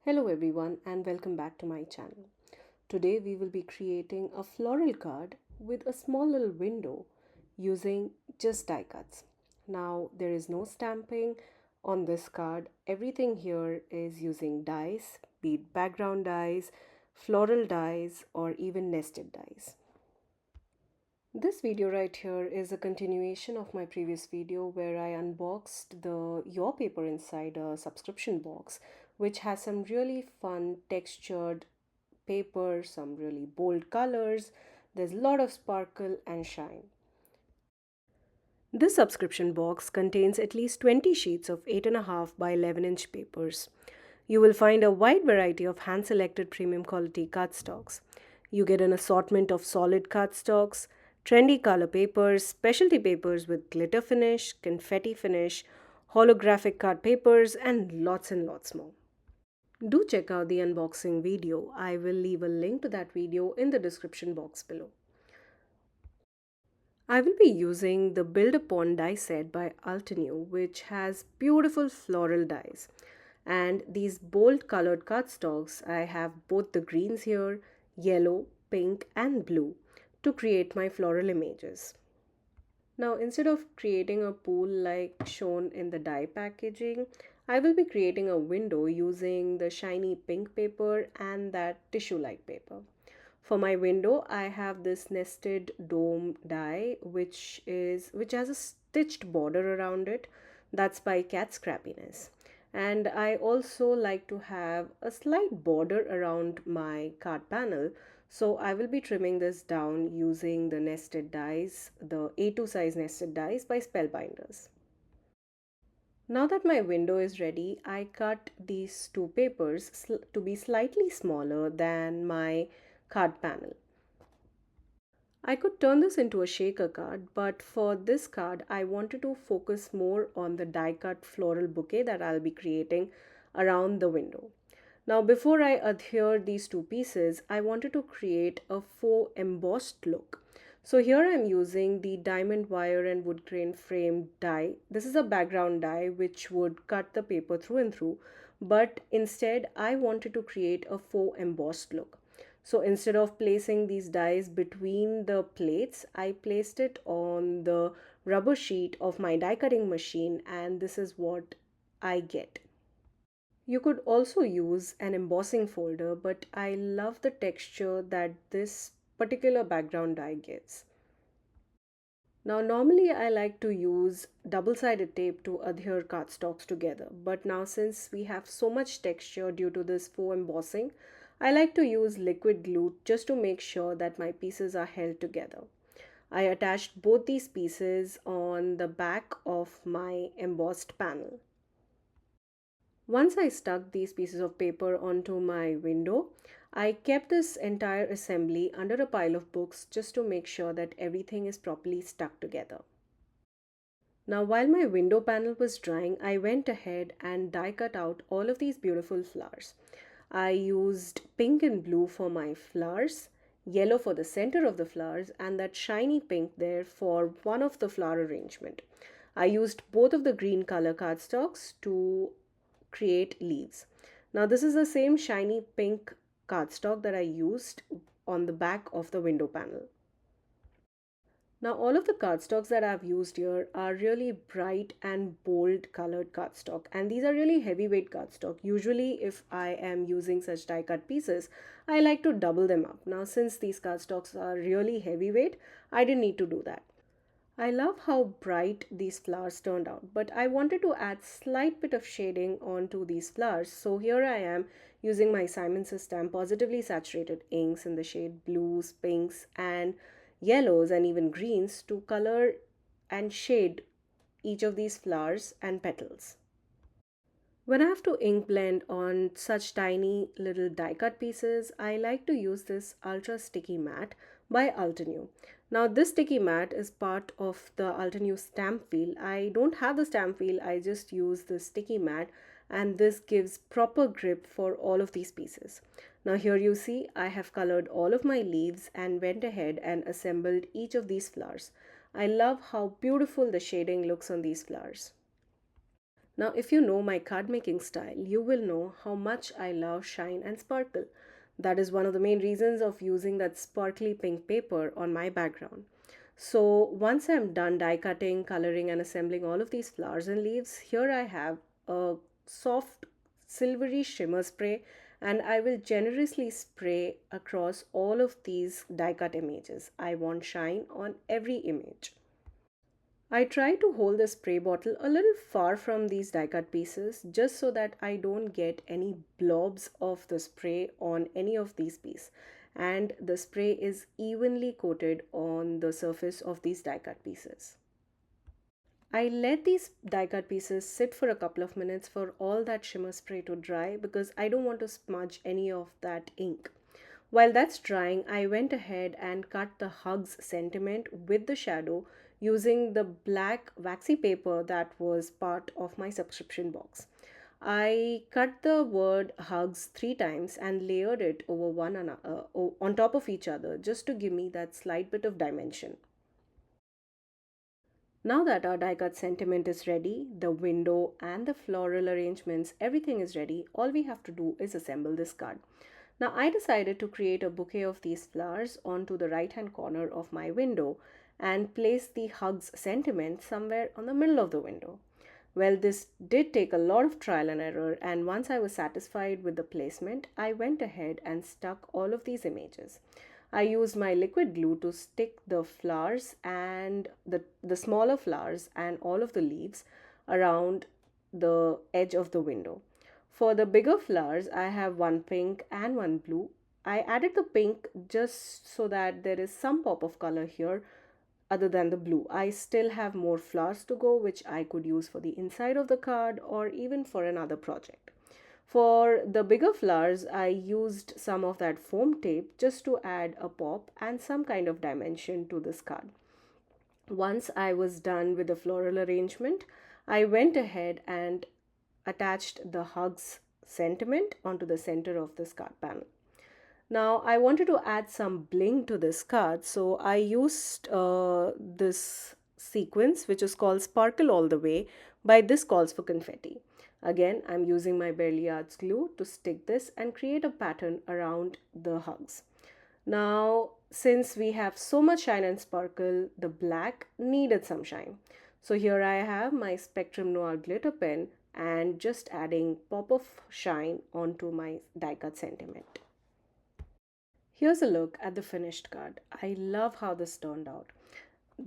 Hello everyone and welcome back to my channel. Today we will be creating a floral card with a small little window using just die cuts. Now there is no stamping on this card. Everything here is using dies, be it background dies, floral dies or even nested dies. This video right here is a continuation of my previous video where I unboxed the Your Paper Insider subscription box, which has some really fun textured paper, some really bold colors. There's a lot of sparkle and shine. This subscription box contains at least 20 sheets of 8.5 by 11-inch papers. You will find a wide variety of hand-selected premium quality cardstocks. You get an assortment of solid cardstocks, trendy color papers, specialty papers with glitter finish, confetti finish, holographic card papers, and lots more. Do check out the unboxing video. I will leave a link to that video in the description box below. I will be using the Build Upon die set by Altenew, which has beautiful floral dies. And these bold colored cardstocks, I have both the greens here, yellow, pink and blue to create my floral images. Now instead of creating a pool like shown in the die packaging, I will be creating a window using the shiny pink paper and that tissue-like paper. For my window, I have this nested dome die which has a stitched border around it. That's by Cat Scrappiness. And I also like to have a slight border around my card panel. So I will be trimming this down using the nested dies, the A2 size nested dies by Spellbinders. Now that my window is ready, I cut these two papers to be slightly smaller than my card panel. I could turn this into a shaker card, but for this card, I wanted to focus more on the die cut floral bouquet that I'll be creating around the window. Now, before I adhere these two pieces, I wanted to create a faux embossed look. So here I'm using the diamond wire and wood grain frame die. This is a background die which would cut the paper through and through, but instead I wanted to create a faux embossed look. So instead of placing these dies between the plates, I placed it on the rubber sheet of my die cutting machine, and this is what I get. You could also use an embossing folder, but I love the texture that this particular background die gives. Now normally I like to use double-sided tape to adhere cardstocks together, but now since we have so much texture due to this faux embossing, I like to use liquid glue just to make sure that my pieces are held together. I attached both these pieces on the back of my embossed panel. Once I stuck these pieces of paper onto my window, I kept this entire assembly under a pile of books just to make sure that everything is properly stuck together. Now while my window panel was drying, I went ahead and die cut out all of these beautiful flowers. I used pink and blue for my flowers, yellow for the center of the flowers, and that shiny pink there for one of the flower arrangement. I used both of the green color cardstocks to create leaves. Now this is the same shiny pink cardstock that I used on the back of the window panel. Now all of the cardstocks that I've used here are really bright and bold colored cardstock, and these are really heavyweight cardstock. Usually if I am using such die cut pieces, I like to double them up. Now since these cardstocks are really heavyweight, I didn't need to do that. I love how bright these flowers turned out, but I wanted to add slight bit of shading onto these flowers. So here I am using my Simon Says Stamp positively saturated inks in the shade blues, pinks and yellows and even greens to color and shade each of these flowers and petals. When I have to ink blend on such tiny little die cut pieces, I like to use this ultra sticky mat by Altenew. Now this sticky mat is part of the Altenew stamp wheel. I don't have the stamp wheel, I just use the sticky mat, and this gives proper grip for all of these pieces. Now here you see I have colored all of my leaves and went ahead and assembled each of these flowers. I love how beautiful the shading looks on these flowers. Now, if you know my card making style, you will know how much I love shine and sparkle. That is one of the main reasons of using that sparkly pink paper on my background. So once I'm done die cutting, coloring and assembling all of these flowers and leaves, here I have a soft silvery shimmer spray, and I will generously spray across all of these die cut images. I want shine on every image. I try to hold the spray bottle a little far from these die cut pieces just so that I don't get any blobs of the spray on any of these pieces, and the spray is evenly coated on the surface of these die cut pieces. I let these die cut pieces sit for a couple of minutes for all that shimmer spray to dry because I don't want to smudge any of that ink. While that's drying, I went ahead and cut the hugs sentiment with the shadow using the black waxy paper that was part of my subscription box. I cut the word hugs 3 times and layered it over one on top of each other just to give me that slight bit of dimension. Now that our die cut sentiment is ready, the window and the floral arrangements, everything is ready. All we have to do is assemble this card. Now I decided to create a bouquet of these flowers onto the right hand corner of my window and place the hugs sentiment somewhere on the middle of the window. Well, this did take a lot of trial and error, and once I was satisfied with the placement, I went ahead and stuck all of these images. I used my liquid glue to stick the flowers and the smaller flowers and all of the leaves around the edge of the window. For the bigger flowers, I have one pink and one blue. I added the pink just so that there is some pop of color here other than the blue. I still have more flowers to go, which I could use for the inside of the card or even for another project. For the bigger flowers, I used some of that foam tape just to add a pop and some kind of dimension to this card. Once I was done with the floral arrangement, I went ahead and attached the hugs sentiment onto the center of this card panel. Now I wanted to add some bling to this card, so I used this sequence which is called Sparkle All the Way by This Calls for Confetti. Again, I'm using my Barely Arts glue to stick this and create a pattern around the hugs. Now, since we have so much shine and sparkle, the black needed some shine. So here I have my Spectrum Noir glitter pen and just adding pop of shine onto my die cut sentiment. Here's a look at the finished card. I love how this turned out.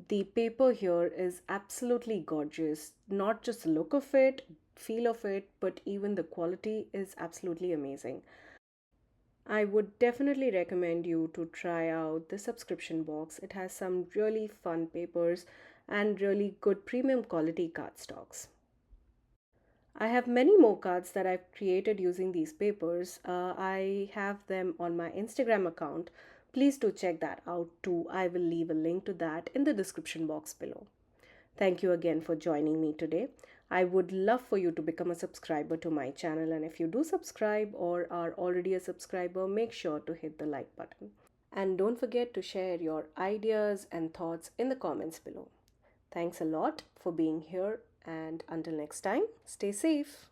The paper here is absolutely gorgeous. Not just the look of it, feel of it, but even the quality is absolutely amazing. I would definitely recommend you to try out the subscription box. It has some really fun papers and really good premium quality cardstocks. I have many more cards that I've created using these papers. I have them on my Instagram account. Please do check that out too. I will leave a link to that in the description box below. Thank you again for joining me today. I would love for you to become a subscriber to my channel, and if you do subscribe or are already a subscriber, make sure to hit the like button. And don't forget to share your ideas and thoughts in the comments below. Thanks a lot for being here, and until next time, stay safe.